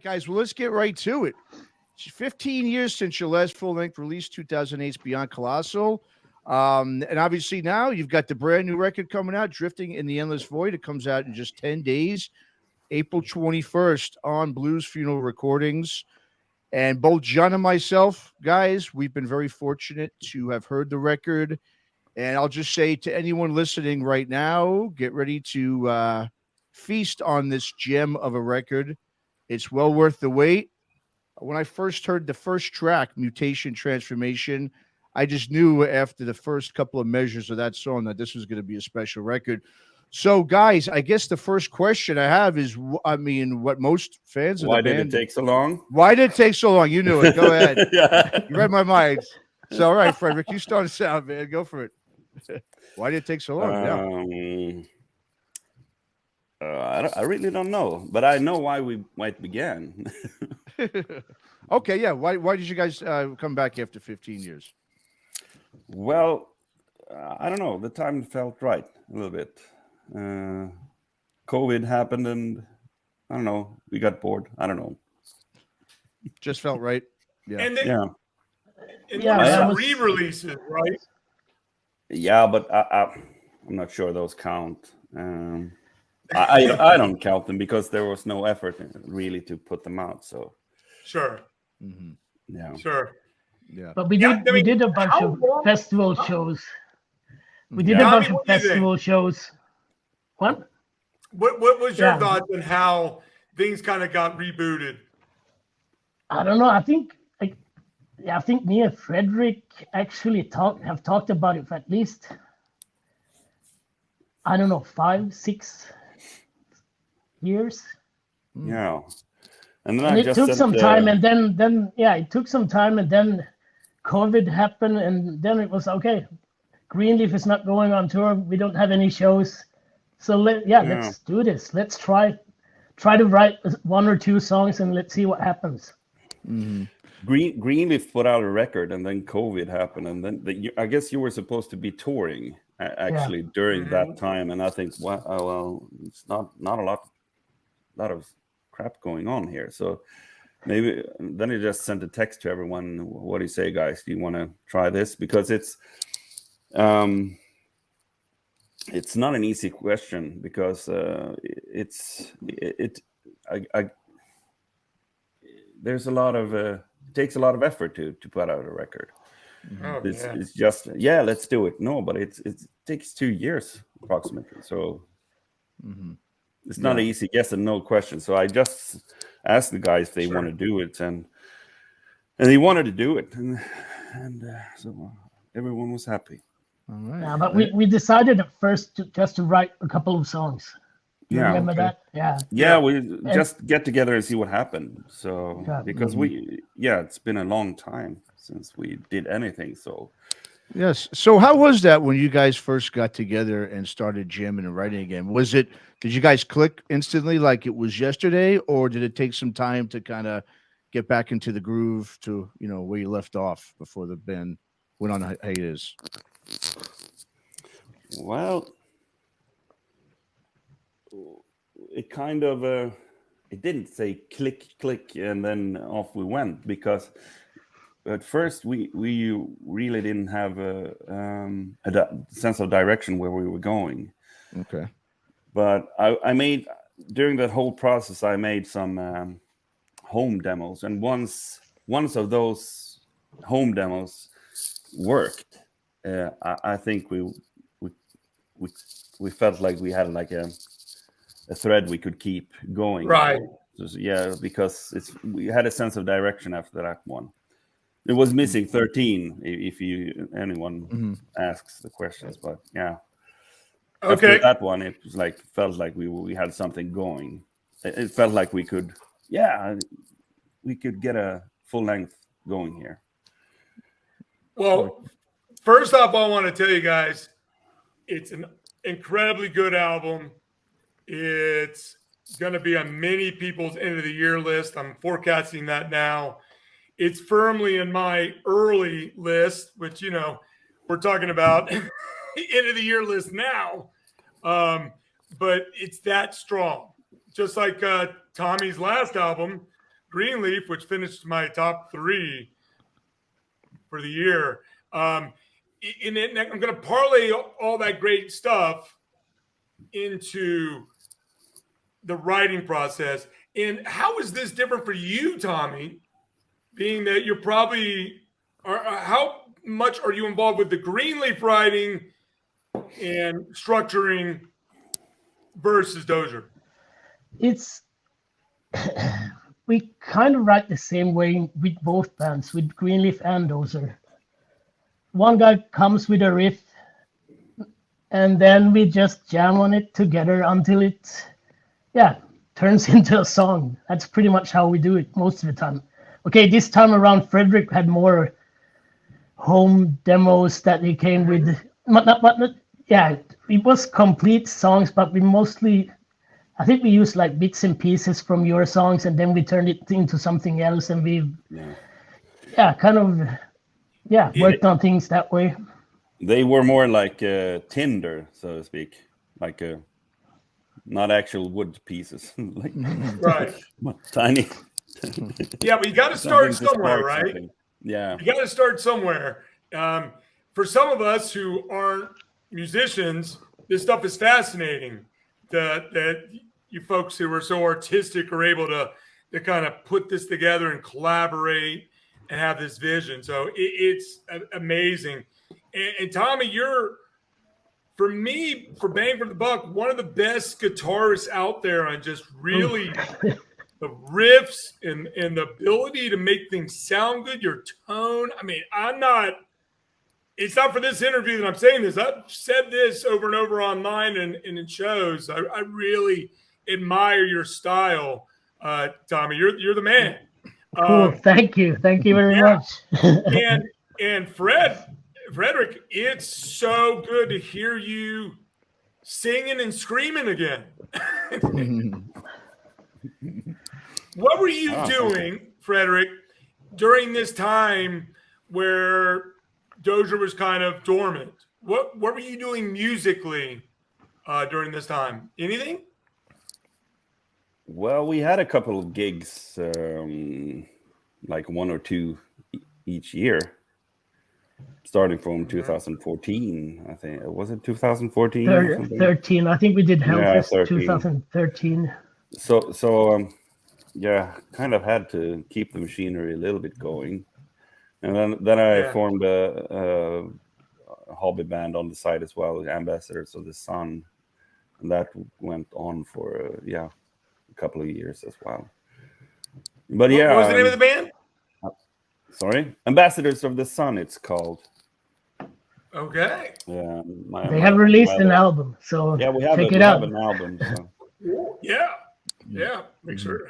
guys. Well, let's get right to it. It's 15 years since your last full-length release, 2008's Beyond Colossal. And obviously now you've got the brand new record coming out, Drifting in the Endless Void. It comes out in just 10 days, April 21st on Blues Funeral Recordings. And both John and myself, guys, we've been very fortunate to have heard the record. And I'll just say to anyone listening right now, get ready to feast on this gem of a record. It's well worth the wait. When I first heard the first track, Mutation Transformation, I just knew after the first couple of measures of that song that this was going to be a special record. So, guys, I guess the first question I have is, what most fans of the band... Why did it take so long? Why did it take so long? You knew it. Go ahead. Yeah. You read my mind. So, all right, Fredrik, you start us out, man. Go for it. Why did it take so long? I really don't know, but I know why we might begin. Okay, yeah. Why did you guys come back after 15 years? Well, I don't know. The time felt right a little bit. COVID happened, and I don't know. We got bored. I don't know. Just felt right. Yeah. And Yeah. Re-releases, right? Yeah, but I'm not sure those count. I don't count them because there was no effort really to put them out. So sure. Mm-hmm. Yeah. Sure. Yeah. But we did a bunch of festival shows. We did a bunch of festival shows. What was your thoughts on how things kind of got rebooted? I don't know. I think me and Fredrik actually have talked about it for at least, I don't know, 5-6 years. Yeah. And then it took some time, and then it took some time, and then COVID happened, and then it was okay. Greenleaf is not going on tour. We don't have any shows, so let's do this. Let's try to write 1 or 2 songs, and let's see what happens. Mm-hmm. Greenleaf put out a record, and then COVID happened, and then I guess you were supposed to be touring actually during that time, and I think it's not a lot of crap going on here, so maybe then he just sent a text to everyone. What do you say, guys? Do you want to try this? Because it's not an easy question, because there's a lot of it takes a lot of effort to put out a record. It's just let's do it. No, but it takes 2 years approximately, so it's not an easy yes and no question. So I just asked the guys if they want to do it, and they wanted to do it, and so everyone was happy. All right. Yeah, but we decided at first to write a couple of songs. You remember that? Yeah. We just get together and see what happened. So because it's been a long time since we did anything. So yes. So how was that when you guys first got together and started jamming and writing again? Did you guys click instantly like it was yesterday, or did it take some time to kind of get back into the groove to, where you left off before the band went on hiatus? Well, it kind of it didn't say click and then off we went, because at first we really didn't have a sense of direction where we were going. Okay. But I made, during that whole process, I made some home demos, and once of those home demos worked, I think we felt like we had like a thread we could keep going. Right. So, because we had a sense of direction after that one. It was missing 13 if anyone asks the questions, but yeah. Okay. After that one, it was like felt like we had something going. It felt like we could get a full length going here. Well, first off, I want to tell you guys, it's an incredibly good album. It's going to be on many people's end of the year list. I'm forecasting that now. It's firmly in my early list, which, we're talking about end of the year list now. But it's that strong. Just like Tommi's last album, Greenleaf, which finished my top 3 for the year. And I'm going to parlay all that great stuff into the writing process. And how is this different for you, Tommi, being that you're probably how much are you involved with the Greenleaf writing and structuring versus Dozer? It's we kind of write the same way with both bands, with Greenleaf and Dozer. One guy comes with a riff, and then we just jam on it together until it, turns into a song. That's pretty much how we do it most of the time. Okay, this time around, Fredrik had more home demos that he came with. It was complete songs, but we mostly, I think we used like bits and pieces from your songs, and then we turned it into something else, and we, worked on things that way. They were more like tinder, so to speak, like not actual wood pieces, like right, tiny. Yeah, but you got to start somewhere, right? Something. Yeah, you got to start somewhere. For some of us who aren't musicians, this stuff is fascinating. That you folks who are so artistic are able to kind of put this together and collaborate and have this vision. So it's amazing. And Tommi, you're, for me, for bang for the buck, one of the best guitarists out there on just really the riffs and the ability to make things sound good, your tone. I mean, it's not for this interview that I'm saying this. I've said this over and over online and in shows. I really admire your style, Tommi. You're the man. Cool. Thank you very much. and Fredrik, it's so good to hear you singing and screaming again. What were you doing, Fredrik, during this time where Dozer was kind of dormant? What were you doing musically during this time? Anything? Well, we had a couple of gigs, like 1 or 2 each year, starting from 2014. I think was it 2014? 13. I think we did Hellfest 2013. So kind of had to keep the machinery a little bit going, and then I formed a hobby band on the side as well, Ambassadors of the Sun, and that went on for a couple of years as well. But what was the name of the band? Sorry, Ambassadors of the Sun. It's called. Okay. Yeah, they have released an album, so we have check it out. Have an album. So. Yeah, make sure.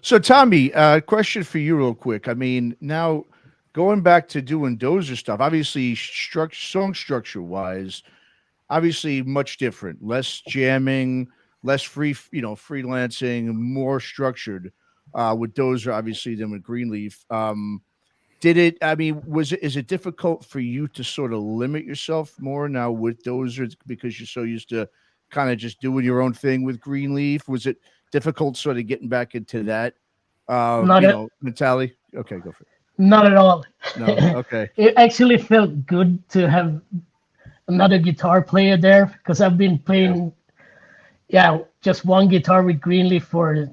So, Tommi, question for you real quick. I mean, now going back to doing Dozer stuff, obviously song structure-wise, obviously much different. Less jamming, less freelancing, more structured with Dozer, obviously, than with Greenleaf. Is it difficult for you to sort of limit yourself more now with Dozer because you're so used to kind of just doing your own thing with Greenleaf? Was it difficult sort of getting back into that mentality? Okay, go for it. Not at all. No, okay. It actually felt good to have another guitar player there because I've been playing just one guitar with Greenleaf for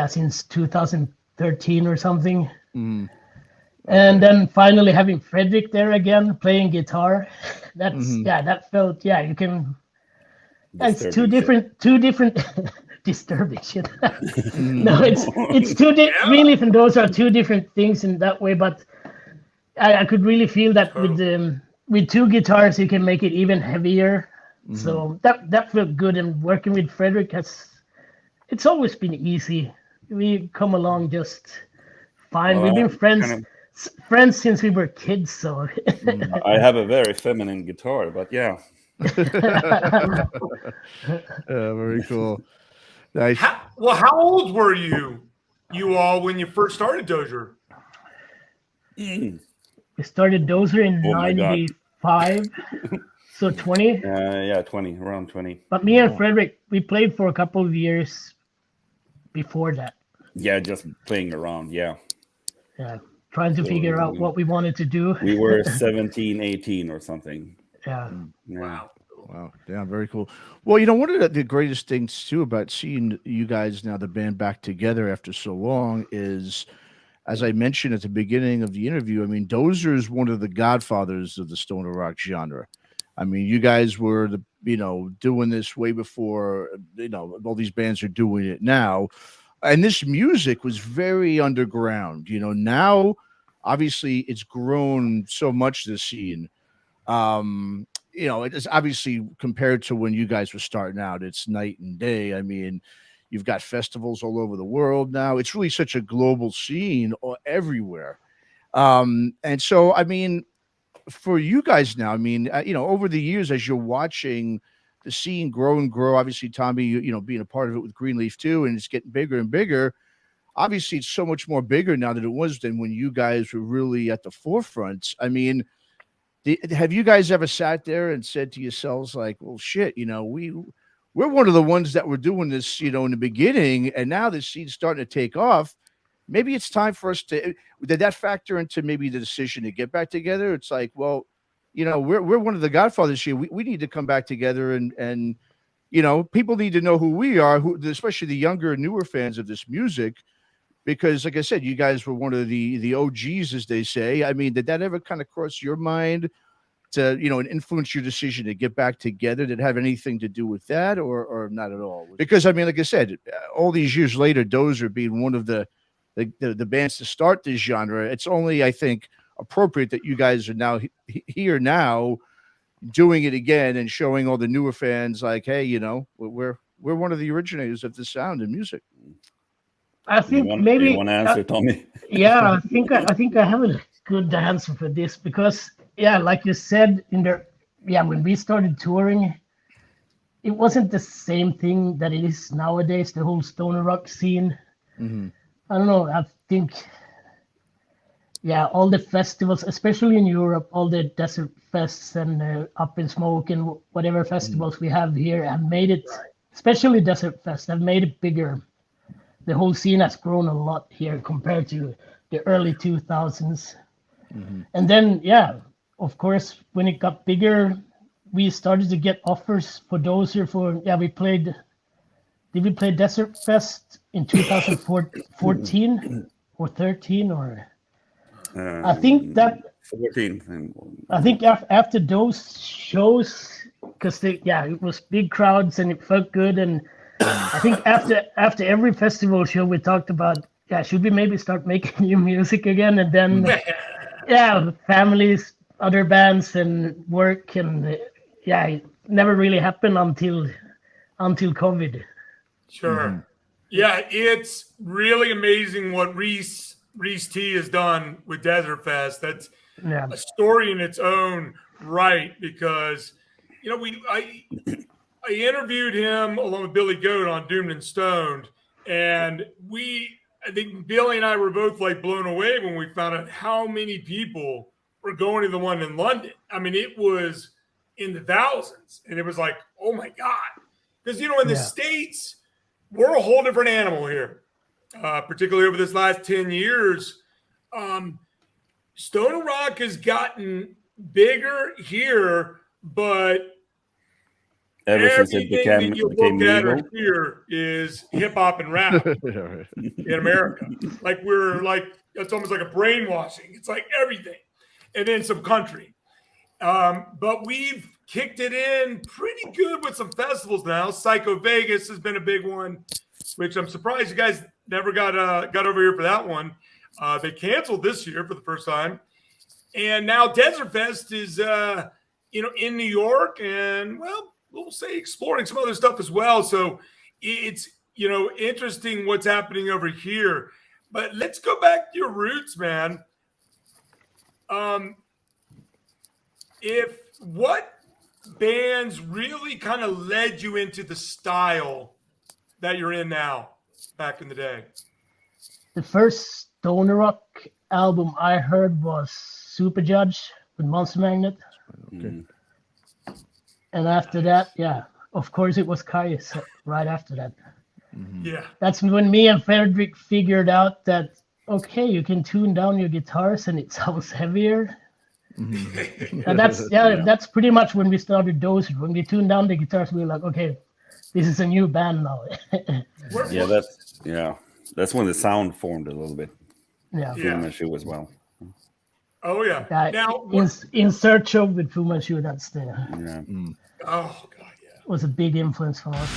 since 2013 or something. Mm. And then finally having Fredrik there again playing guitar, that felt you can. It's two different disturbing shit. No, it's two Greenleaf and those are two different things in that way. But I could really feel that with 2 guitars you can make it even heavier. Mm-hmm. So that felt good. And working with Fredrik it's always been easy. We come along just fine. We've been friends since we were kids. So I have a very feminine guitar, but yeah. Very cool. Nice. How old were you all when you first started Dozer? We started Dozer in 95, so 20. 20, around 20. But me and Fredrik, we played for a couple of years before that. Yeah, just playing around. Yeah. Yeah, trying to figure out what we wanted to do. We were 17, 18 or something. Yeah. Wow. Wow. Yeah, very cool. Well, one of the greatest things too about seeing you guys now, the band, back together after so long is, as I mentioned at the beginning of the interview, I mean, Dozer is one of the godfathers of the stoner rock genre. I mean, you guys were doing this way before, all these bands are doing it now. And this music was very underground. Now obviously it's grown so much, this scene. It is obviously, compared to when you guys were starting out, it's night and day. I mean, you've got festivals all over the world now. It's really such a global scene everywhere. And so, I mean, for you guys now, I mean, over the years, as you're watching the scene grow and grow, obviously, Tommi, being a part of it with Greenleaf too, and it's getting bigger and bigger. Obviously, it's so much more bigger now than it was than when you guys were really at the forefront. I mean, have you guys ever sat there and said to yourselves, like, well, shit, we're one of the ones that were doing this, in the beginning, and now the scene's starting to take off. Maybe it's time for us to. Did that factor into maybe the decision to get back together? It's like, well, we're one of the godfathers here. We need to come back together, and people need to know who we are, especially the younger and newer fans of this music, because, like I said, you guys were one of the OGs, as they say. I mean, did that ever kind of cross your mind to, and influence your decision to get back together? Did it have anything to do with that, or not at all? Because, I mean, like I said, all these years later, Dozer being one of the bands to start this genre, it's only, I think, appropriate that you guys are now here now doing it again and showing all the newer fans, like, hey, we're one of the originators of this sound and music. I think you want to answer, Tommi? Yeah, I think I have a good answer for this, because like you said, when we started touring, it wasn't the same thing that it is nowadays, the whole stoner rock scene. Mm-hmm. I don't know. I think, all the festivals, especially in Europe, all the Desert Fests and Up in Smoke and whatever festivals we have here have made it, especially Desert Fest, have made it bigger. The whole scene has grown a lot here compared to the early 2000s. Mm-hmm. And then, of course, when it got bigger, we started to get offers for Dozer we played. Did we play Desert Fest in 2014 or 13 or? I think that 14. I think after those shows, because it was big crowds and it felt good, and I think after every festival show we talked about, should we maybe start making new music again? And then families, other bands, and work, and it never really happened until COVID. Sure. Mm-hmm. Yeah, it's really amazing what Reese T has done with Desert Fest. That's a story in its own right, because I interviewed him along with Billy Goat on Doomed and Stoned, and I think Billy and I were both like blown away when we found out how many people were going to the one in London. I mean, it was in the thousands, and it was like, oh my God. Because, in the States, we're a whole different animal here, particularly over this last 10 years. Stoner rock has gotten bigger here, but ever since it became legal here is hip hop and rap in America. Like it's almost like a brainwashing. It's like everything, and then some country. But we've kicked it in pretty good with some festivals now. Psycho Vegas has been a big one, which I'm surprised you guys never got over here for that one. They canceled this year for the first time, and now Desert Fest is in New York, and we'll say exploring some other stuff as well. So it's interesting what's happening over here. But let's go back to your roots, man. What bands really kind of led you into the style that you're in now back in the day? The first stoner rock album I heard was Super Judge with Monster Magnet. Okay. And after that, of course it was Kais right after that. Yeah. That's when me and Fredrik figured out that, okay, you can tune down your guitars and it sounds heavier. And that's pretty much when we started Dozer. When we tuned down the guitars, we were like, okay, this is a new band now. That's when the sound formed a little bit. Yeah. Fu Manchu as well. Oh yeah. Now in Search of with Fu Manchu, that's the oh god, yeah. Was a big influence for us.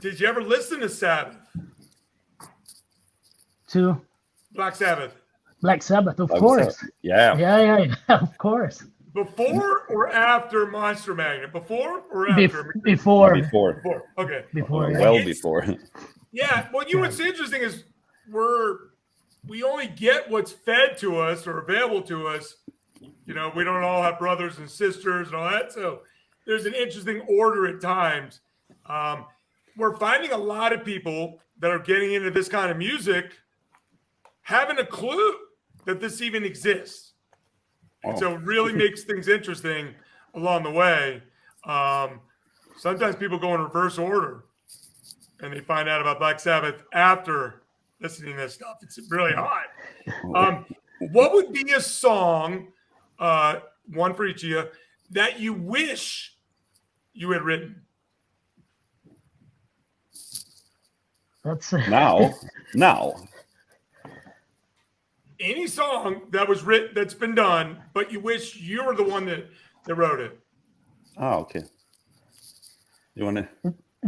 Did you ever listen to Sabbath? to? Black Sabbath. Black Sabbath, of course. Yeah. Yeah, of course. Before or after Monster Magnet? Before or after? Before. Okay. Before. Well, before. Yeah. Well, what's interesting is we only get what's fed to us or available to us. We don't all have brothers and sisters and all that. So there's an interesting order at times. We're finding a lot of people that are getting into this kind of music having a clue that this even exists. And so it really makes things interesting along the way. Sometimes people go in reverse order and they find out about Black Sabbath after listening to this stuff. It's really odd. What would be a song, one for each of you, that you wish you had written? That's now. Any song that was written, that's been done, but you wish you were the one that wrote it. Oh, okay. You want to?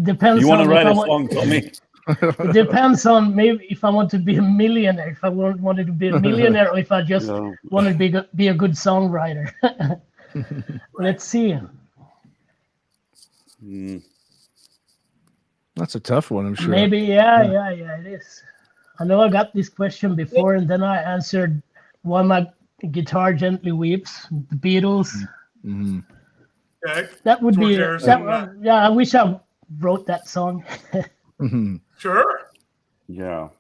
Depends. You want to write a song, Tommy? It depends on maybe if I want to be a millionaire, if I wanted to be a millionaire, or if I just want to be a good songwriter. Let's see. That's a tough one, I'm sure. Maybe, yeah, it is. I know I got this question before, and then I answered While My Guitar Gently Weeps, the Beatles. Mm-hmm. Okay. That would be, I wish I wrote that song. Mm-hmm. Sure. Yeah.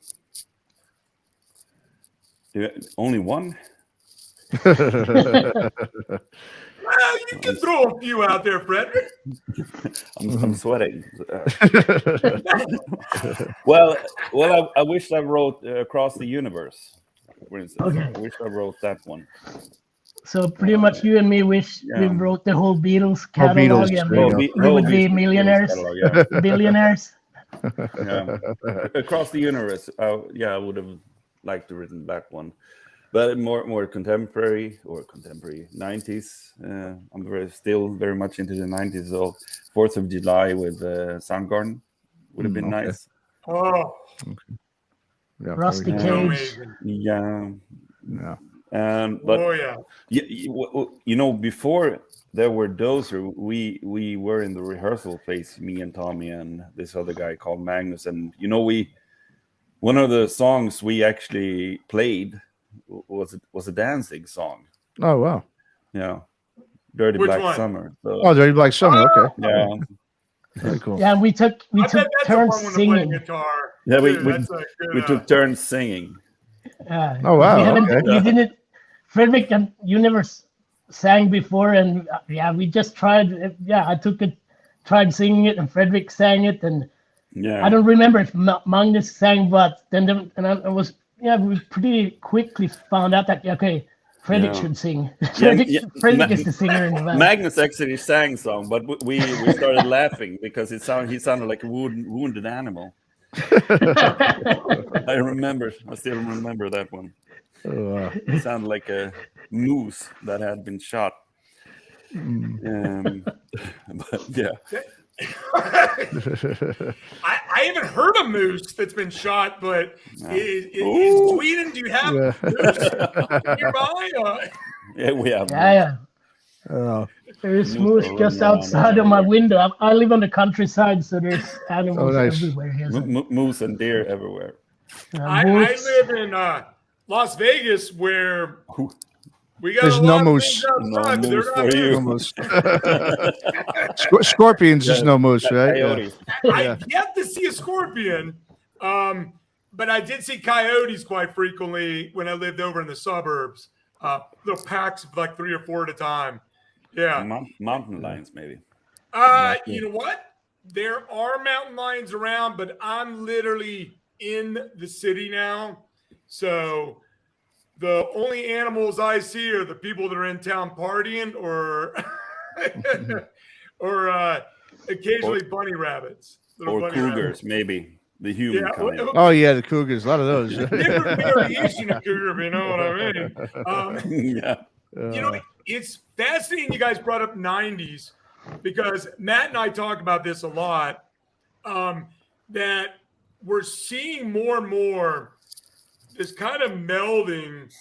Only one? Well, you can throw a few out there, Fredrik. I'm sweating. Well, I wish I wrote Across the Universe, for instance. Okay. I wish I wrote that one. So pretty much you and me wish we wrote the whole Beatles catalog, and we would be millionaires, billionaires. Yeah. Across the Universe, I would have liked to written that one. But more contemporary 90s. I'm still very much into the 90s. So 4th of July with Soundgarden would have been nice. Oh, yeah, Rusty Cage. Yeah. But before there were Dozer, we were in the rehearsal phase, me and Tommy and this other guy called Magnus, and one of the songs we actually played was a Danzig song. Oh wow! Yeah, Dirty Which Black one? Summer. So, Dirty Black Summer. Okay. Yeah. Very cool. Yeah, we took turns singing. Guitar. Yeah, Dude, we took turns singing. Oh wow! You didn't, Fredrik, and you never sang before, and we just tried. I tried singing it, and Fredrik sang it, and I don't remember if Magnus sang, but then I was. Yeah, we pretty quickly found out that Fredrik should sing. Fredrik is the singer in the band. Magnus actually sang some, but we started laughing because he sounded like a wounded animal. I still remember that one. It sounded like a moose that had been shot. But yeah. I haven't heard a moose that's been shot, but in Sweden, do you have moose nearby? Yeah, we have. Yeah. There is moose just outside of my window. I live on the countryside, so there's animals everywhere here. Moose and deer everywhere. I live in Las Vegas, where we got there's no moose. No moose for you. Scorpions, there's no moose, right? I've yet to see a scorpion, but I did see coyotes quite frequently when I lived over in the suburbs. Little packs of like 3 or 4 at a time. Yeah. Mountain lions, maybe. You know what? There are mountain lions around, but I'm literally in the city now. So the only animals I see are the people that are in town partying or occasionally bunny rabbits. Or cougars, maybe. The human kind. Oh, yeah, the cougars. A lot of those. Different variation of cougar, if you know what I mean. It's fascinating you guys brought up 90s because Matt and I talk about this a lot, that we're seeing more and more this kind of melding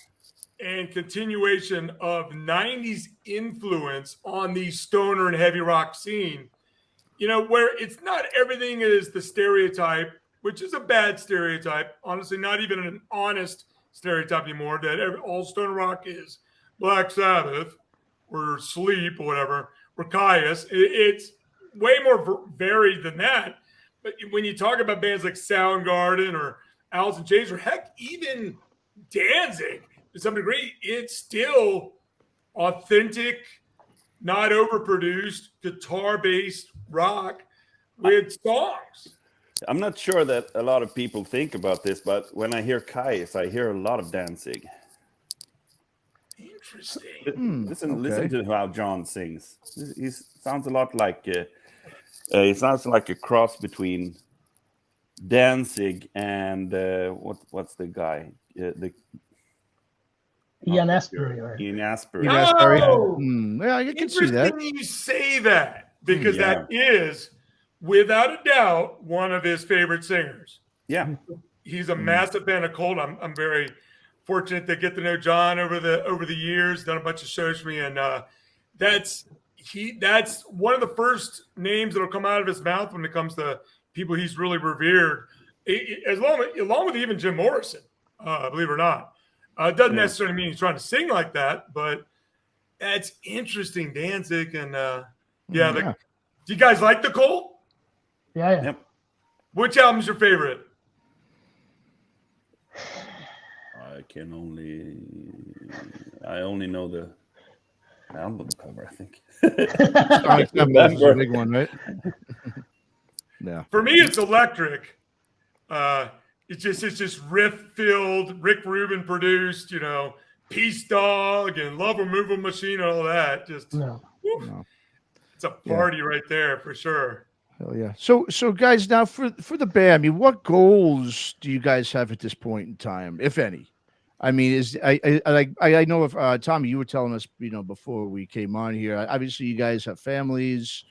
and continuation of 90s influence on the stoner and heavy rock scene, you know, where it's not everything is the stereotype, which is a bad stereotype, honestly, not even an honest stereotype anymore, that all stoner rock is Black Sabbath or Sleep or whatever, or Caius. It's way more varied than that. But when you talk about bands like Soundgarden or Alice in Chains, or heck, even Danzig, to some degree, it's still authentic, not overproduced, guitar-based rock with songs. I'm not sure that a lot of people think about this, but when I hear Caius, I hear a lot of Danzig. Interesting. Listen to how John sings. He sounds a lot like he sounds like a cross between Danzig and what's the guy? Ian Astbury. Ian Astbury. Oh, yeah, you can see that. You say that, because that is, without a doubt, one of his favorite singers. Yeah, he's a massive fan of Colt. I'm very fortunate to get to know John over the years. Done a bunch of shows for me, and that's one of the first names that'll come out of his mouth when it comes to people he's really revered, along with even Jim Morrison, believe it or not. It doesn't necessarily mean he's trying to sing like that, but that's interesting. Danzig and do you guys like the Colt? Yeah. Yep. Which album's your favorite? I only know the album cover, I think. That's a big one, right? Yeah. For me, it's Electric. It's just riff-filled, Rick Rubin produced, you know, Peace Dog and Love Removal Machine and all that. Just it's a party right there for sure. Hell yeah. So guys, now for the band, I mean, what goals do you guys have at this point in time, if any? I mean, I know if Tommy, you were telling us, you know, before we came on here, obviously you guys have families,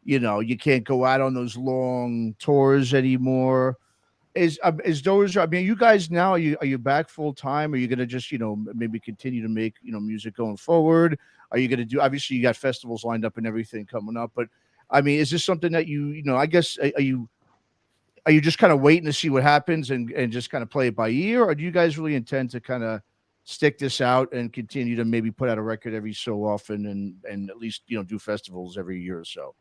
you know, you can't go out on those long tours anymore. Is Dozer, I mean, you guys now, are you back full time? Are you going to just, you know, maybe continue to make, you know, music going forward? Are you going to do, obviously you got festivals lined up and everything coming up, but I mean, is this something that you know, I guess, are you just kind of waiting to see what happens and just kind of play it by ear? Or do you guys really intend to kind of stick this out and continue to maybe put out a record every so often and at least, you know, do festivals every year or so?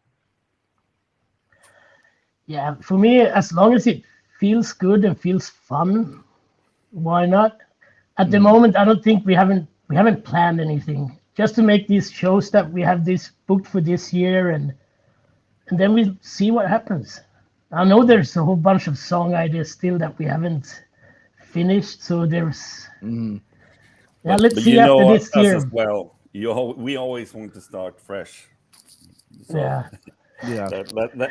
Yeah, for me, as long as it feels good and feels fun, why not? At the moment, I don't think we haven't planned anything. Just to make these shows that we have this booked for this year, and then we see what happens. I know there's a whole bunch of song ideas still that we haven't finished, so there's let's see after this year. As well, we always want to start fresh. So, yeah.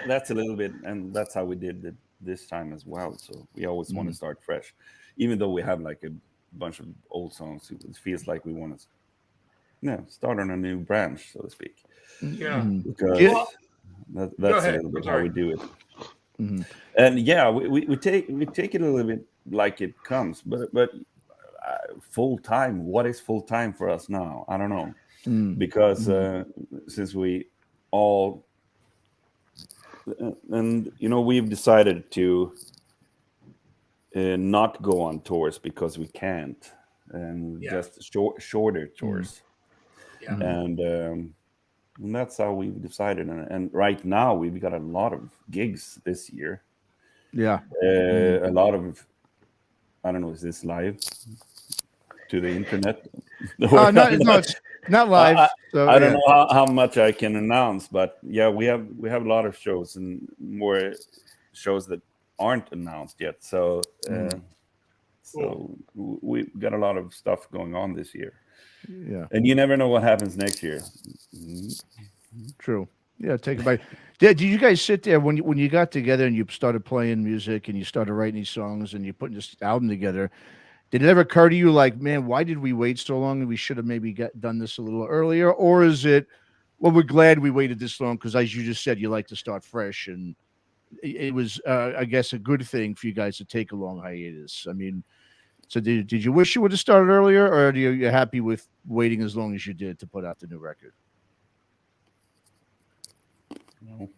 That's a little bit, and that's how we did it this time as well. So we always want to start fresh, even though we have like a bunch of old songs. It feels like we want to start on a new branch, so to speak. Yeah, because that's a little bit how we do it. And we take it a little bit like it comes, but full time. What is full time for us now? I don't know, because since we all and you know, we've decided to not go on tours because we can't, and just shorter tours, and that's how we've decided. And right now we've got a lot of gigs this year. A lot of, I don't know, is this live to the internet? No, it's not live. So, I don't know how much I can announce, but yeah, we have a lot of shows and more shows that aren't announced yet. So so we got a lot of stuff going on this year. Yeah, and you never know what happens next year. True. Yeah, take it by. Did you guys sit there when you got together and you started playing music and you started writing these songs and you putting this album together? Did it ever occur to you, like, man, why did we wait so long and we should have maybe done this a little earlier? Or is it, well, we're glad we waited this long because, as you just said, you like to start fresh, and it was, I guess, a good thing for you guys to take a long hiatus. I mean, So did you wish you would have started earlier, or are you happy with waiting as long as you did to put out the new record? No.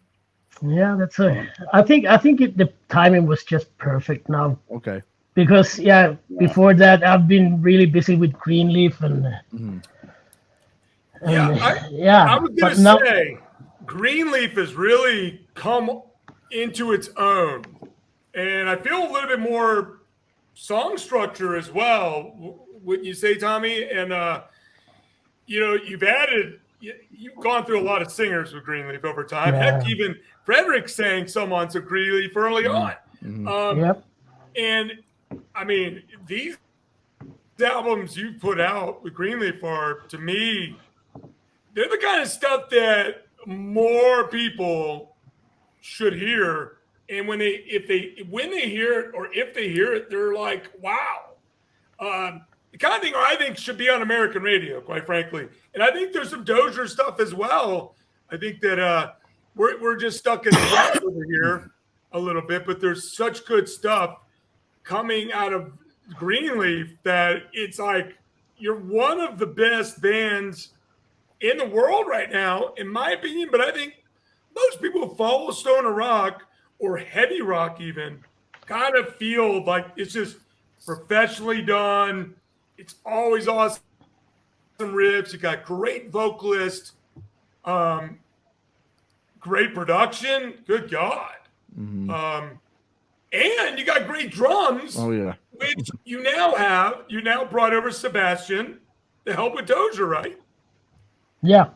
Yeah, that's a. I think the timing was just perfect now. Okay. Because before that I've been really busy with Greenleaf and I was gonna say Greenleaf has really come into its own, and I feel a little bit more song structure as well. Wouldn't you say, Tommy? And you've gone through a lot of singers with Greenleaf over time. Heck, even Fredrik sang some on some Greenleaf early on. And I mean, these albums you put out with Greenleaf are, to me, they're the kind of stuff that more people should hear. And when they hear it, or if they hear it, they're like, wow. The kind of thing I think should be on American radio, quite frankly. And I think there's some Dozer stuff as well. I think that we're just stuck in the rut over here a little bit, but there's such good stuff coming out of Greenleaf that it's like you're one of the best bands in the world right now, in my opinion. But I think most people who follow stoner rock or heavy rock even kind of feel like it's just professionally done. It's always awesome riffs. You got great vocalist, great production. Good God. And you got great drums. Oh yeah. Which you now brought over Sebastian to help with Dozer, right? Yeah.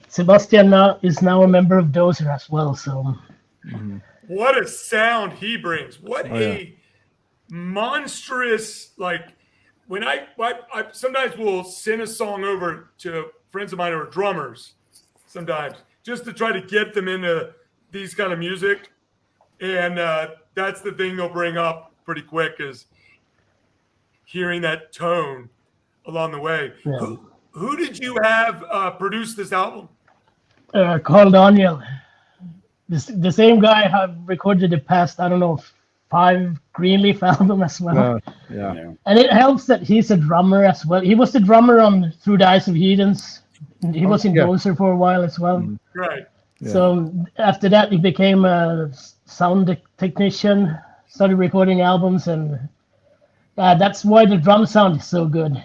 Sebastian is now a member of Dozer as well. So what a sound he brings. What a monstrous, like, when I sometimes will send a song over to friends of mine who are drummers sometimes just to try to get them into these kind of music. And that's the thing they'll bring up pretty quick, is hearing that tone along the way. Yeah. Who did you have produce this album? Carl Daniel. The same guy have recorded the past, 5 Greenleaf album as well. Yeah. And it helps that he's a drummer as well. He was the drummer on Through the Eyes of Heathens. He was in Dozer for a while as well. Right. Yeah. So after that, he became a sound technician, started recording albums, and that's why the drum sound is so good.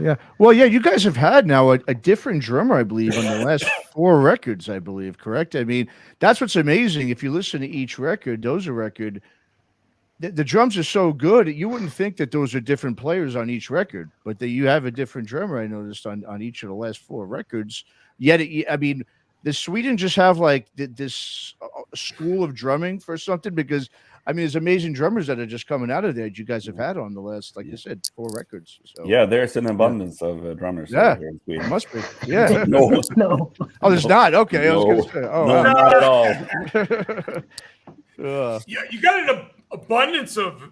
Yeah. Well, yeah, you guys have had now a different drummer, I believe, on the last 4 records, I believe, correct? I mean, that's what's amazing. If you listen to each record, Dozer record, the drums are so good, you wouldn't think that those are different players on each record, but you have a different drummer, I noticed, on each of the last 4 records. Yet, does Sweden just have like this school of drumming for something? Because there's amazing drummers that are just coming out of there that you guys have had on the last, like you said, 4 records. So yeah, there's an abundance of drummers here in Sweden. It must be. Yeah. No. Oh, there's not. Okay. No. I was going to say. Oh, no, wow. not at all. Yeah, you got an abundance of.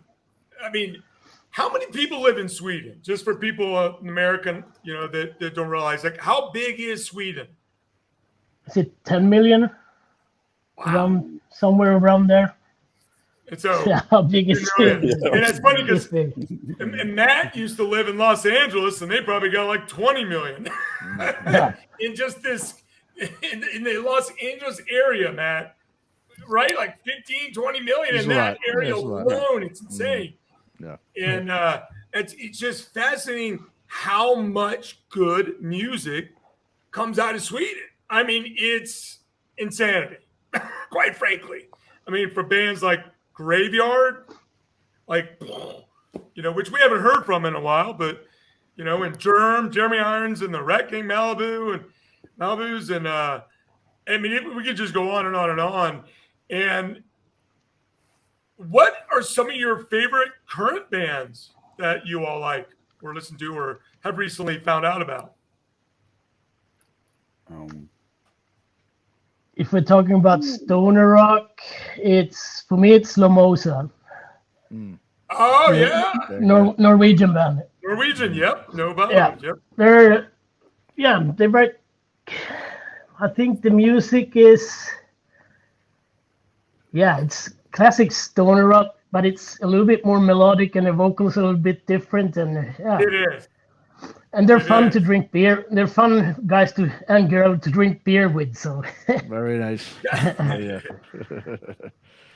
How many people live in Sweden? Just for people American, that don't realize, like, how big is Sweden? Is it 10 million? Wow. Somewhere around there. And so, how big is it? And it's funny because and Matt used to live in Los Angeles, and they probably got like 20 million in just this in the Los Angeles area, Matt. Right, like 15, 20 million in that area alone. It's insane. Yeah, and it's just fascinating how much good music comes out of Sweden. It's insanity, quite frankly. For bands like Graveyard, which we haven't heard from in a while, but and Jeremy Irons and the Wrecking Malibus, and we could just go on and on and on. And what are some of your favorite current bands that you all like or listen to or have recently found out about? If we're talking about stoner rock, for me it's Lomosa. Oh yeah, Norwegian band. Norwegian, yep. No about them. Yep. They write. I think the music is. Yeah, it's classic stoner rock. but it's a little bit more melodic and the vocals a little bit different, and It is. and they're It fun is. to drink beer. They're fun guys and girl to drink beer with. So Very nice. Yeah.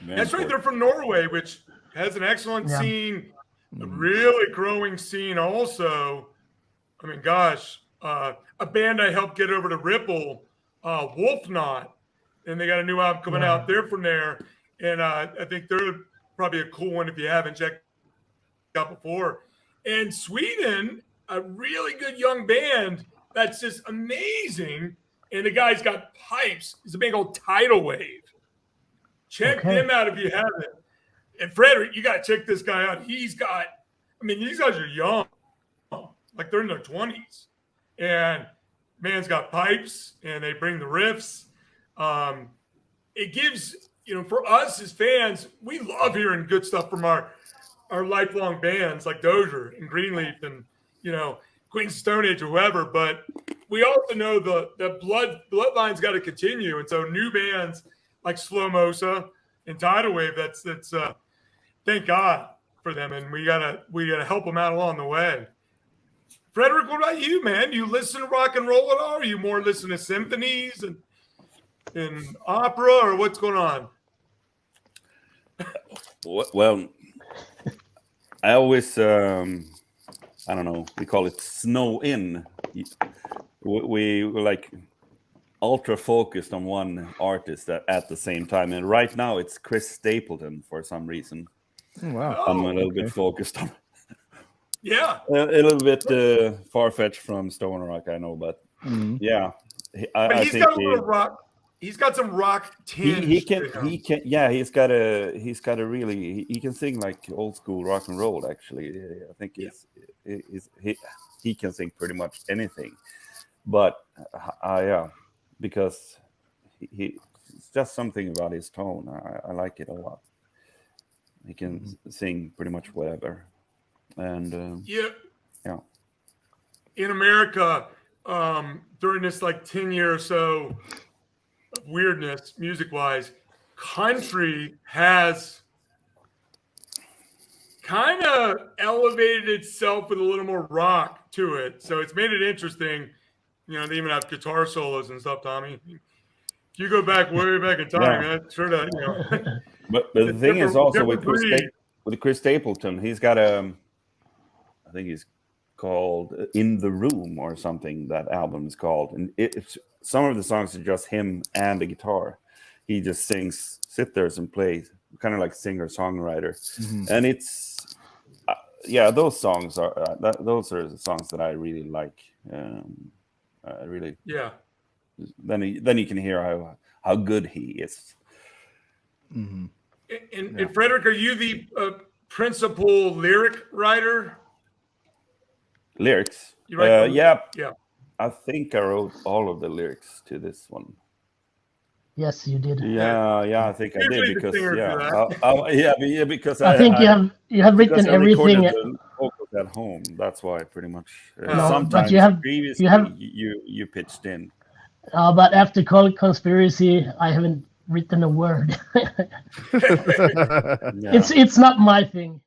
That's right. They're from Norway, which has an excellent scene, a really growing scene also. I mean, gosh, a band I helped get over to Ripple, Wolfnot, and they got a new album coming out. They're from there, and I think they're probably a cool one if you haven't checked out before. And Sweden, a really good young band that's just amazing. And the guy's got pipes. It's a band called Tidal Wave. Check them out if you haven't. And Fredrik, you got to check this guy out. These guys are young. Like they're in their 20s. And man's got pipes and they bring the riffs. It gives, for us as fans, we love hearing good stuff from our lifelong bands like Dozer and Greenleaf and, Queen's Stone Age or whoever. But we also know the bloodline's got to continue. And so new bands like Slow Mosa and Tidal Wave, that's thank God for them. And we gotta help them out along the way. Fredrik, what about you, man? Do you listen to rock and roll at all? Are you more listen to symphonies and opera, or what's going on? Well, I always, I don't know, we call it snow in. We were like ultra focused on one artist at the same time. And right now it's Chris Stapleton for some reason. Oh, wow. I'm a little bit focused on. Yeah. A little bit far-fetched from Stone Rock, I know, but yeah. But he's got a little rock. He's got some rock tinge. He can. Yeah, he's got a really. He can sing like old school rock and roll. Actually, I think he can sing pretty much anything. But because it's just something about his tone. I like it a lot. He can sing pretty much whatever. And yeah. In Yeah. America, during this like 10 year or so of weirdness, music wise, country has kind of elevated itself with a little more rock to it. So it's made it interesting. They even have guitar solos and stuff, Tommy. If you go back way back in time, that's sure that, But the thing is also with Chris Stapleton, he's got I think he's called In the Room or something, that album is called. And it's some of the songs are just him and the guitar. He just sit there and plays, kind of like singer-songwriter. And it's, those songs those are the songs that I really like. Really. Yeah. Then you can hear how good he is. And Fredrik, are you the principal lyric writer? Lyrics? You write yeah. Yeah. I think I wrote all of the lyrics to this one. yes, you did. Yeah, I think I did Usually the because singer do because I think you have written everything. The vocals at home. That's why pretty much. No, sometimes but previously you pitched in. But after Call It Conspiracy, I haven't written a word. Yeah. It's not my thing.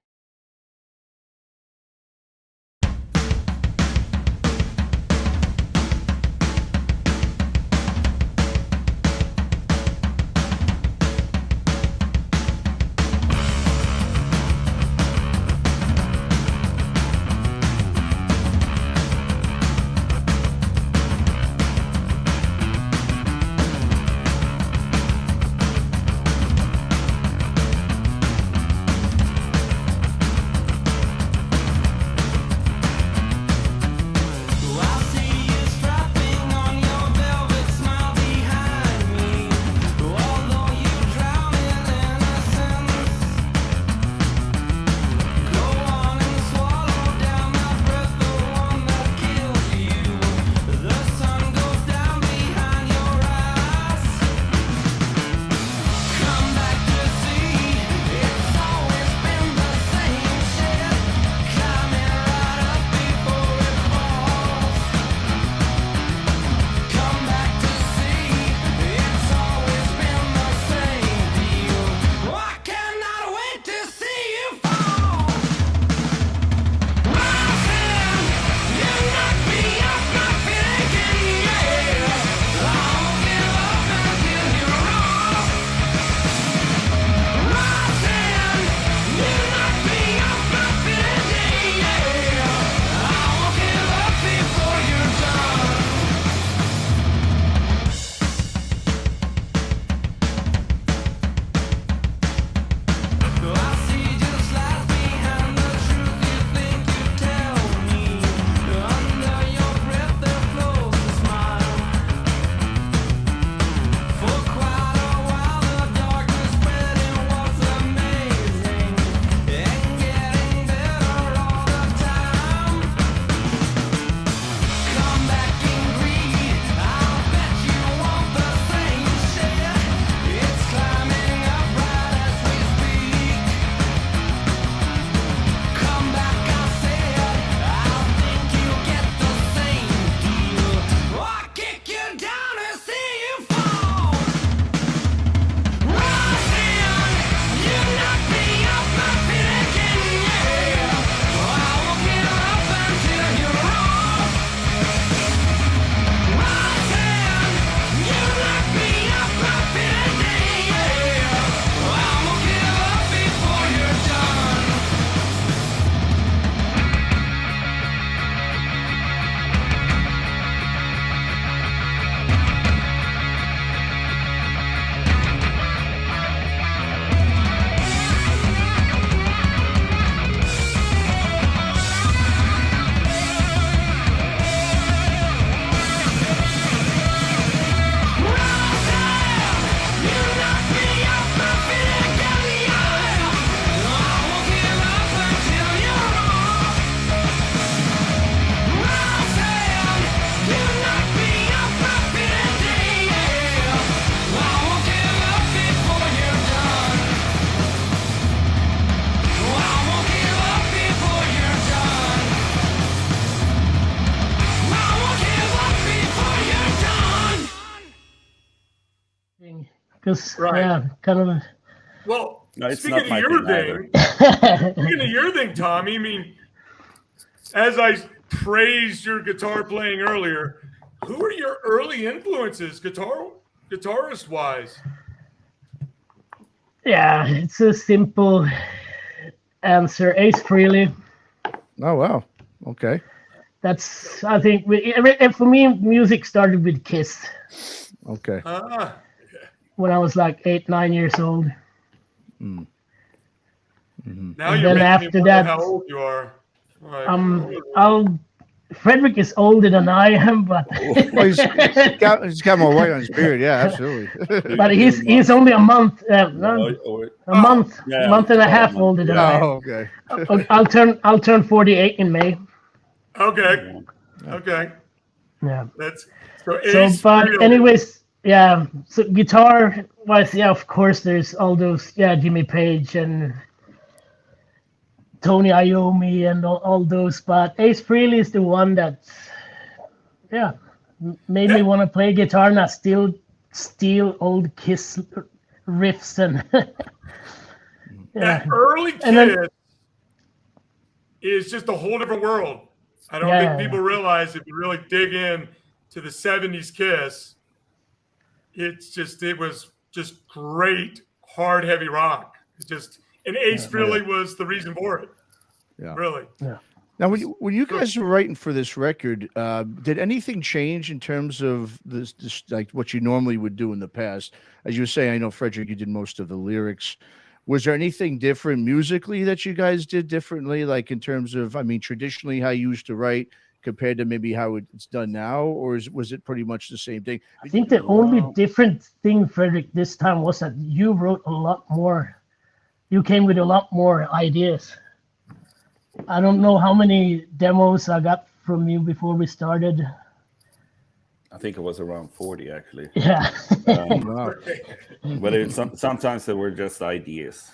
because Right. yeah, kind of. Well, No, it's speaking not of my your thing thing, speaking of your thing, Tommy, I mean, as I praised your guitar playing earlier, who are your early influences, guitarist wise? Yeah, it's a simple answer. Ace Frehley. Oh wow. Okay. That's, I think, for me, music started with Kiss Okay. when I was like 8, 9 years old. Mm. Now And you're then making after me wonder that, how old you are. Like, Fredrik is older than I am, but Well, he's got more white on his beard. Yeah, absolutely. but he's only a month, or a month, yeah, month and a about a half month, older than yeah. I am. Oh, okay. I'll turn 48 in May. okay. Okay. Yeah. That's So, Ace but Frehley. anyways, yeah. So guitar wise, yeah, of course, there's all those, yeah, Jimmy Page and Tony Iommi and all those. But Ace Frehley is the one that, yeah, made me want to play guitar and I still steal old Kiss riffs and That early And then- Kiss is just a whole different world. I don't Yeah. think people realize if you really dig in to the 70s Kiss, it was just great, hard, heavy rock. And Ace Frehley was the reason for it. Yeah. Really. Yeah. Now, when you guys were writing for this record, did anything change in terms of this, like what you normally would do in the past? As you were saying, I know, Fredrik, you did most of the lyrics. Was there anything different musically that you guys did differently, like in terms of, I mean, traditionally how you used to write compared to maybe how it's done now, or was it pretty much the same thing? I think the only different thing, Fredrik, this time was that you wrote a lot more. You came with a lot more ideas. I don't know how many demos I got from you before we started. I think it was around 40 actually. Yeah. Wow. But sometimes they were just ideas.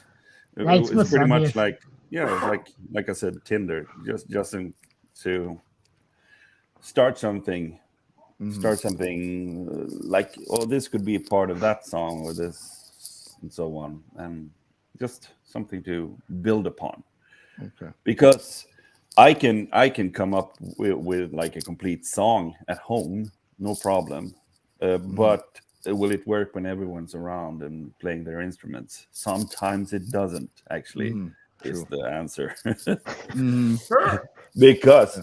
It Right, was was pretty much ideas. like, yeah, like I said, Tinder, just to start something like, oh, this could be a part of that song or this and so on, and just something to build upon. Okay. Because I can come up with like a complete song at home, no problem. But will it work when everyone's around and playing their instruments? Sometimes it doesn't, actually, is the answer. Sure. because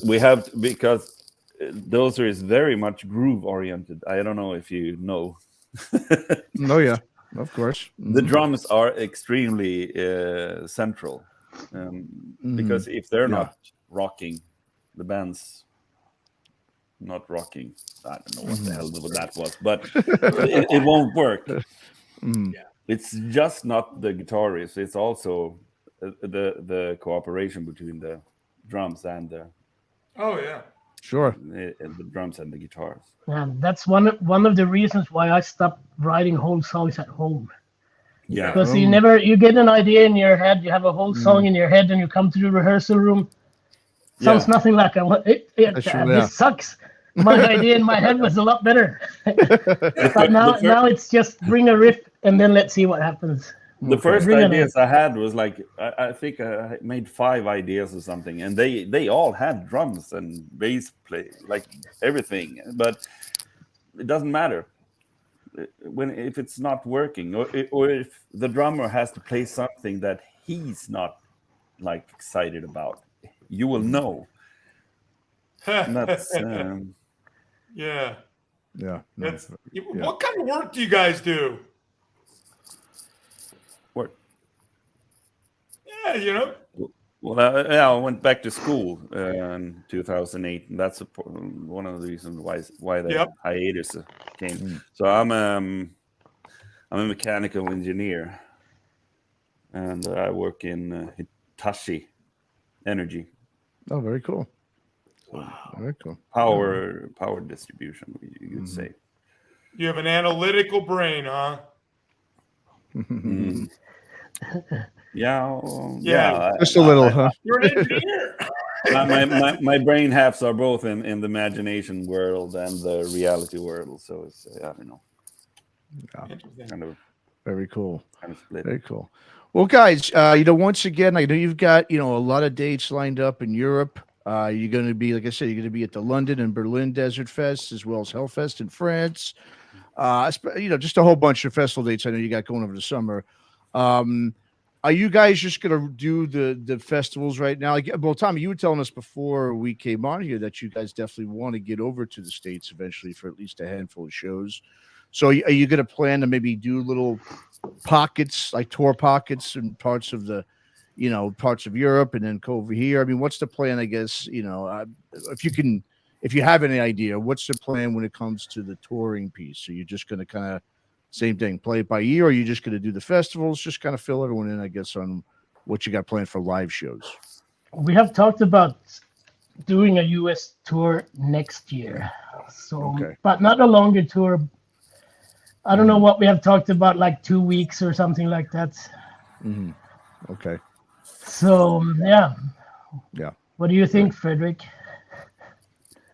Dozer is very much groove oriented. I don't know if you know. Oh yeah, of course. The drums are extremely central. Because if they're not rocking, the band's not rocking. I don't know what the hell that was, but it won't work. It's just not the guitarist. It's also the cooperation between the drums and the Oh, yeah. Sure. the drums and the guitars. And that's one of the reasons why I stopped writing whole songs at home. Yeah. Because you get an idea in your head, you have a whole song in your head, and you come to the rehearsal room. Sounds nothing like this sucks. My idea in my head was a lot better. But now it's just bring a riff and then let's see what happens. The first Bring it ideas I had was like, I think I made 5 ideas or something, and they all had drums and bass play, like everything, but it doesn't matter. If it's not working, or if the drummer has to play something that he's not like excited about, you will know. And that's Yeah. Yeah. What kind of work do you guys do? what. Yeah, Well, I went back to school in 2008, and that's one of the reasons why the hiatus came. So I'm a mechanical engineer, and I work in Hitachi Energy. Oh, very cool. Very cool. Power distribution, you could say. You have an analytical brain, huh? Yeah. Just a little, huh? You're an engineer. my brain halves are both in the imagination world and the reality world, so it's I don't know, Interesting. kind of Very cool. Kind of split. Very cool. Well, guys, once again, I know you've got, a lot of dates lined up in Europe. You're going to be, like I said, you're going to be at the London and Berlin Desert Fest, as well as Hellfest in France. Just a whole bunch of festival dates I know you got going over the summer. Are you guys just going to do the festivals right now? Well, Tommy, you were telling us before we came on here that you guys definitely want to get over to the States eventually for at least a handful of shows. So are you going to plan to maybe do little pockets, like tour pockets in parts of parts of Europe and then go over here? I mean, what's the plan, I guess, if you have any idea, what's the plan when it comes to the touring piece? So you're just going to kind of same thing, play it by ear, or are you just going to do the festivals? Just kind of fill everyone in, I guess, on what you got planned for live shows. We have talked about doing a US tour next year. So, Okay. But not a longer tour. I don't know what we have talked about, like 2 weeks or something like that. Mm-hmm. Okay. So, yeah. Yeah. What do you think, Fredrik?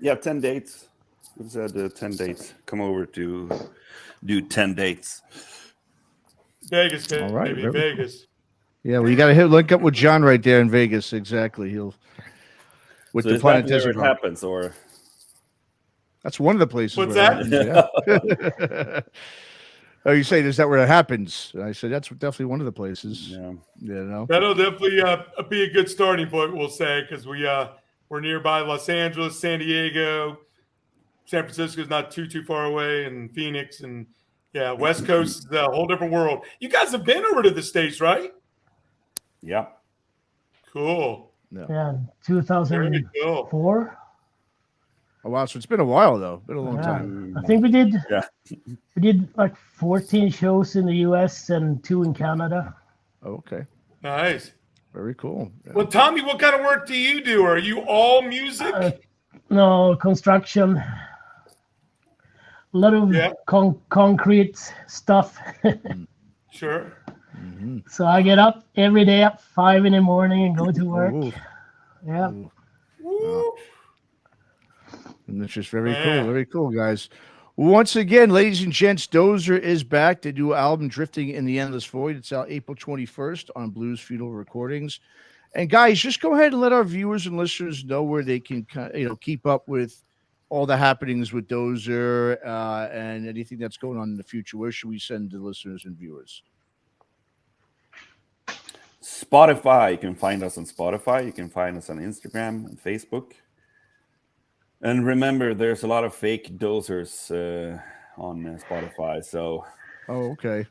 Yeah, 10 dates. We said 10 dates. Come over to do 10 dates. Vegas, All right, maybe Vegas. Yeah, well, you got to link up with John right there in Vegas. Exactly. He'll with So the is that Planet where Desert it Rock. happens, or That's one of the places. What's where that? it happens, yeah. Oh, you say, is that where it happens? And I said, that's definitely one of the places. yeah. That'll definitely be a good starting point, we'll say, because we're nearby Los Angeles, San Diego, San Francisco's not too far away, and Phoenix, and yeah, West Coast is a whole different world. You guys have been over to the States, right? Yeah. Cool. Yeah, Very 2004. cool. Oh, wow. So it's been a while, though. Been a long Yeah. time. I think we did Yeah. like 14 shows in the US and 2 in Canada. Oh, okay. Nice. Very cool. Yeah. Well, Tommy, what kind of work do you do? Are you all music? No, construction. A lot of Yeah. concrete stuff. Sure. Mm-hmm. So I get up every day at 5 in the morning and go to work. Ooh. Yeah. Woo. And that's just very Man. cool. Very cool, guys. Once again, ladies and gents, Dozer is back. They do an album, Drifting in the Endless Void. It's out April 21st on Blues Funeral Recordings. And guys, just go ahead and let our viewers and listeners know where they can, keep up with all the happenings with Dozer and anything that's going on in the future. Where should we send the listeners and viewers? Spotify. You can find us on Spotify. You can find us on Instagram and Facebook. And remember, there's a lot of fake Dozers on Spotify. So, Okay.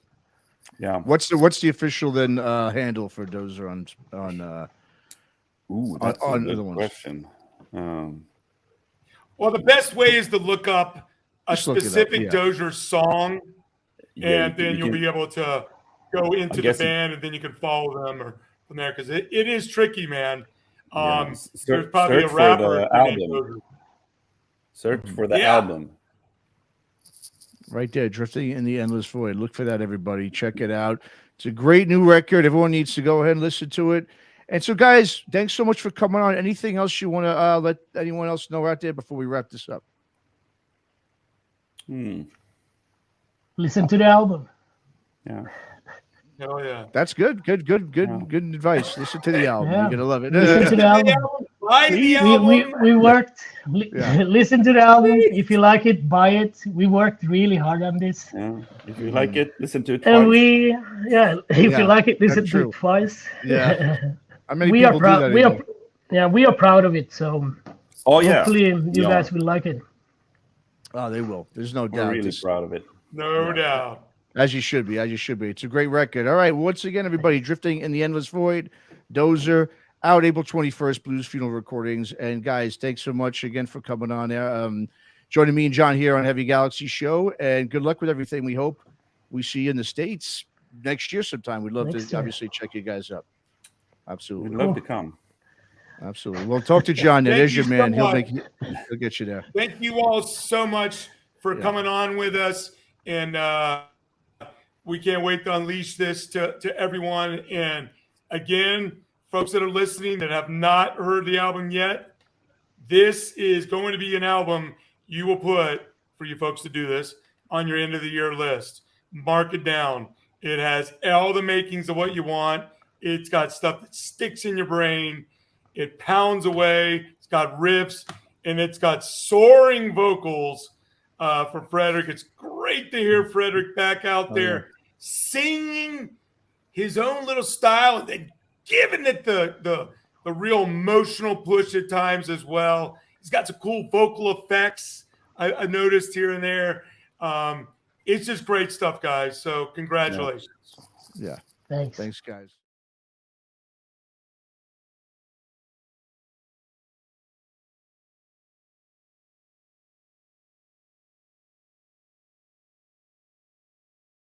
yeah. What's the official then handle for Dozer on Ooh, that's on a good other ones? question. Well, the best way is to look up a Just look it up, specific yeah. Dozer song, Yeah, and then you you'll can- be able to go into the guess it- band, and then you can follow them or from there, because it is tricky, man. Yeah, There's probably a search for rapper the named album. Dozer. Search for the Yeah. album. Right there, Drifting in the Endless Void. Look for that, everybody. Check it out. It's a great new record. Everyone needs to go ahead and listen to it. And so, guys, thanks so much for coming on. Anything else you want to let anyone else know out there before we wrap this up? Listen to the album. Yeah. Hell yeah. That's good. Good Wow. advice. Listen to the album. Yeah. You're gonna love it. Listen to the album. Buy the album. We worked. Yeah. Listen to the album. If you like it, buy it. We worked really hard on this. Yeah. If you like it, listen to it. And twice. if Yeah, you like it, listen that's to true. it twice. Yeah. How many we are people do proud. that We are, anymore? we are proud of it. So Oh yeah. hopefully you Yeah. guys will like it. Oh, they will. There's no We're doubt. really This- proud of it. No doubt. As you should be. It's a great record. All right. Once again, everybody, Drifting in the Endless Void, Dozer, out April 21st, Blues Funeral Recordings. And guys, thanks so much again for coming on there. Joining me and John here on Heavy Galaxy Show. And good luck with everything. We hope we see you in the States next year sometime. We'd love Next to year. obviously check you guys up. We'd Absolutely. love to come. Absolutely. Well, talk to John. There. Thank There's you your so man. much. He'll get you there. Thank you all so much for Yeah. coming on with us. And we can't wait to unleash this to everyone. And again, folks that are listening that have not heard the album yet, this is going to be an album you will put, for you folks to do this, on your end of the year list. Mark it down. It has all the makings of what you want. It's got stuff that sticks in your brain. It pounds away. It's got riffs, and it's got soaring vocals for Fredrik. It's great to hear Fredrik back out there singing his own little style and then giving it the real emotional push at times as well. He's got some cool vocal effects I noticed here and there. It's just great stuff, guys. So congratulations. Yeah. Thanks. Thanks, guys.